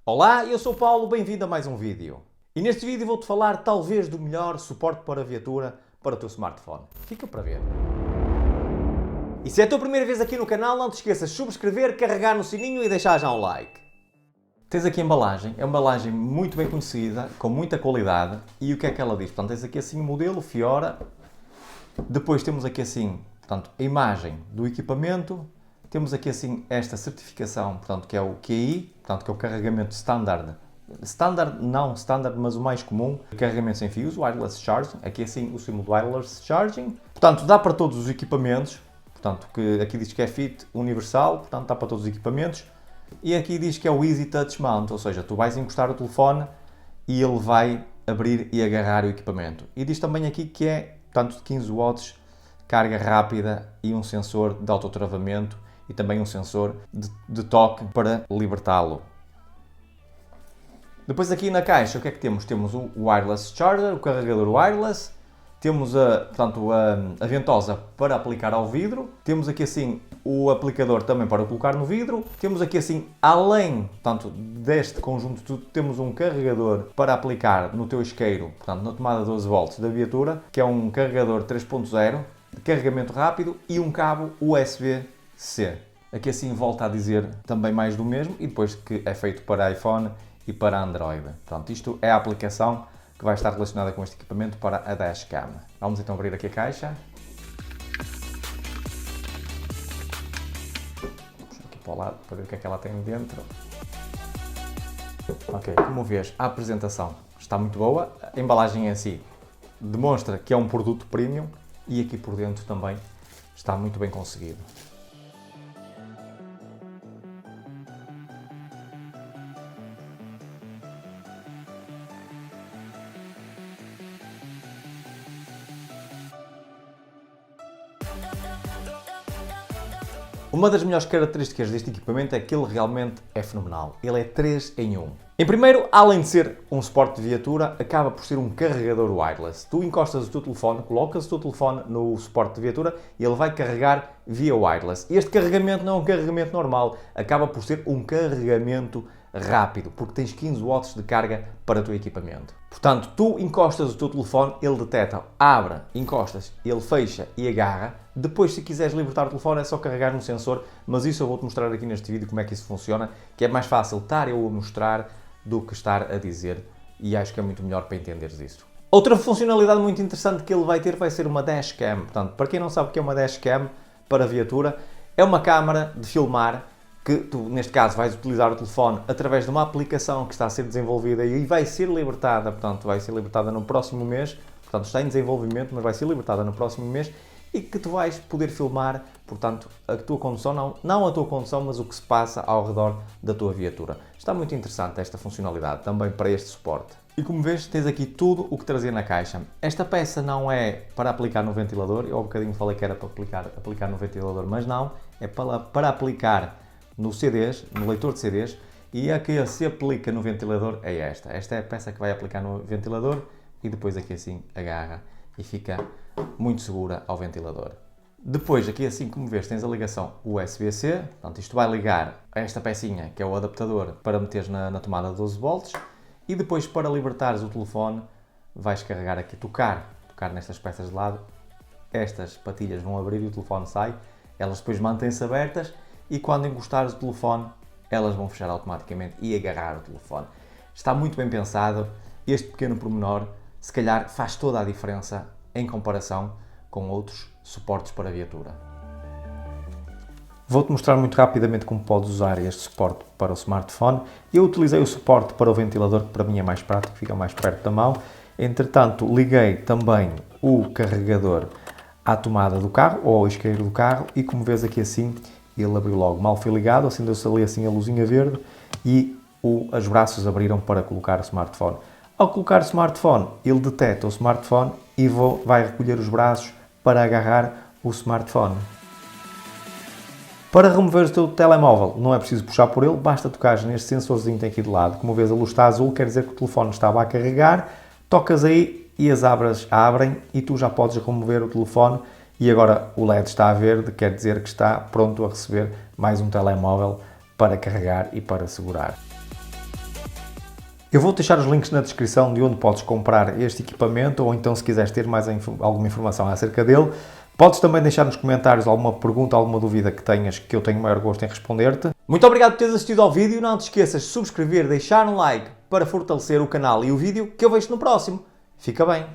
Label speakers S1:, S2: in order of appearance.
S1: Olá, eu sou o Paulo, bem-vindo a mais um vídeo. E neste vídeo vou-te falar talvez do melhor suporte para viatura para o teu smartphone. Fica para ver. E se é a tua primeira vez aqui no canal, não te esqueças de subscrever, carregar no sininho e deixar já um like. Tens aqui a embalagem, é uma embalagem muito bem conhecida, com muita qualidade. E o que é que ela diz? Portanto, tens aqui assim o modelo, Fiora. Depois temos aqui assim, portanto, a imagem do equipamento. Temos aqui assim esta certificação, portanto, que é o QI, portanto, que é o carregamento standard. Standard, não standard, mas o mais comum, carregamento sem fios, wireless charging. Aqui assim o símbolo do wireless charging. Portanto, dá para todos os equipamentos. Portanto, que aqui diz que é fit universal, portanto, dá para todos os equipamentos. E aqui diz que é o Easy Touch Mount, ou seja, tu vais encostar o telefone e ele vai abrir e agarrar o equipamento. E diz também aqui que é, portanto, de 15 watts, carga rápida e um sensor de autotravamento e também um sensor de toque para libertá-lo. Depois aqui na caixa o que é que temos? Temos o wireless charger, o carregador wireless, temos a ventosa para aplicar ao vidro, temos aqui assim o aplicador também para colocar no vidro, temos aqui assim, além portanto, deste conjunto tudo, temos um carregador para aplicar no teu isqueiro, portanto na tomada 12 volts da viatura, que é um carregador 3.0 de carregamento rápido e um cabo USB-C. Aqui assim volta a dizer também mais do mesmo e depois que é feito para iPhone e para Android. Portanto, isto é a aplicação que vai estar relacionada com este equipamento para a dashcam. Vamos então abrir aqui a caixa. Vamos aqui para o lado para ver o que é que ela tem dentro. Ok, como vês, a apresentação está muito boa. A embalagem em si demonstra que é um produto premium e aqui por dentro também está muito bem conseguido. Uma das melhores características deste equipamento é que ele realmente é fenomenal. Ele é 3 em 1. Em primeiro, além de ser um suporte de viatura, acaba por ser um carregador wireless. Tu encostas o teu telefone, colocas o teu telefone no suporte de viatura e ele vai carregar via wireless. Este carregamento não é um carregamento normal, acaba por ser um carregamento rápido, porque tens 15 watts de carga para o teu equipamento. Portanto, tu encostas o teu telefone, ele detecta, abre, encostas, ele fecha e agarra. Depois, se quiseres libertar o telefone, é só carregar no sensor, mas isso eu vou-te mostrar aqui neste vídeo como é que isso funciona, que é mais fácil estar eu a mostrar do que estar a dizer, e acho que é muito melhor para entenderes isso. Outra funcionalidade muito interessante que ele vai ter vai ser uma dashcam. Portanto, para quem não sabe o que é uma dashcam para viatura, é uma câmara de filmar que tu, neste caso, vais utilizar o telefone através de uma aplicação que está a ser desenvolvida e vai ser libertada, portanto, vai ser libertada no próximo mês, portanto, está em desenvolvimento, mas vai ser libertada no próximo mês e que tu vais poder filmar, portanto, a tua condução, não a tua condução, mas o que se passa ao redor da tua viatura. Está muito interessante esta funcionalidade também para este suporte. E como vês, tens aqui tudo o que trazia na caixa. Esta peça não é para aplicar no ventilador, eu há bocadinho falei que era para aplicar no ventilador, mas não, é para aplicar no CDs, no leitor de CDs, e a que se aplica no ventilador é esta. Esta é a peça que vai aplicar no ventilador e depois aqui assim agarra e fica muito segura ao ventilador. Depois, aqui assim como vês, tens a ligação USB-C, portanto isto vai ligar a esta pecinha que é o adaptador para meteres na tomada 12 volts e depois para libertares o telefone vais carregar aqui, tocar nestas peças de lado, estas patilhas vão abrir e o telefone sai, elas depois mantêm-se abertas e quando encostares o telefone elas vão fechar automaticamente e agarrar o telefone. Está muito bem pensado, este pequeno pormenor se calhar faz toda a diferença em comparação com outros suportes para a viatura. Vou-te mostrar muito rapidamente como podes usar este suporte para o smartphone. Eu utilizei o suporte para o ventilador, que para mim é mais prático, fica mais perto da mão. Entretanto, liguei também o carregador à tomada do carro, ou ao isqueiro do carro, e como vês aqui assim, ele abriu logo. Mal foi ligado, acendeu-se ali assim a luzinha verde e os braços abriram para colocar o smartphone. Ao colocar o smartphone, ele detecta o smartphone e vai recolher os braços para agarrar o smartphone. Para remover o teu telemóvel, não é preciso puxar por ele, basta tocar neste sensorzinho que tem aqui de lado. Como vês, a luz está azul, quer dizer que o telefone estava a carregar. Tocas aí e as abras abrem e tu já podes remover o telefone. E agora o LED está a verde, quer dizer que está pronto a receber mais um telemóvel para carregar e para segurar. Eu vou deixar os links na descrição de onde podes comprar este equipamento, ou então se quiseres ter mais alguma informação acerca dele, podes também deixar nos comentários alguma pergunta, alguma dúvida que tenhas, que eu tenho o maior gosto em responder-te. Muito obrigado por teres assistido ao vídeo, não te esqueças de subscrever, deixar um like para fortalecer o canal e o vídeo, que eu vejo no próximo. Fica bem!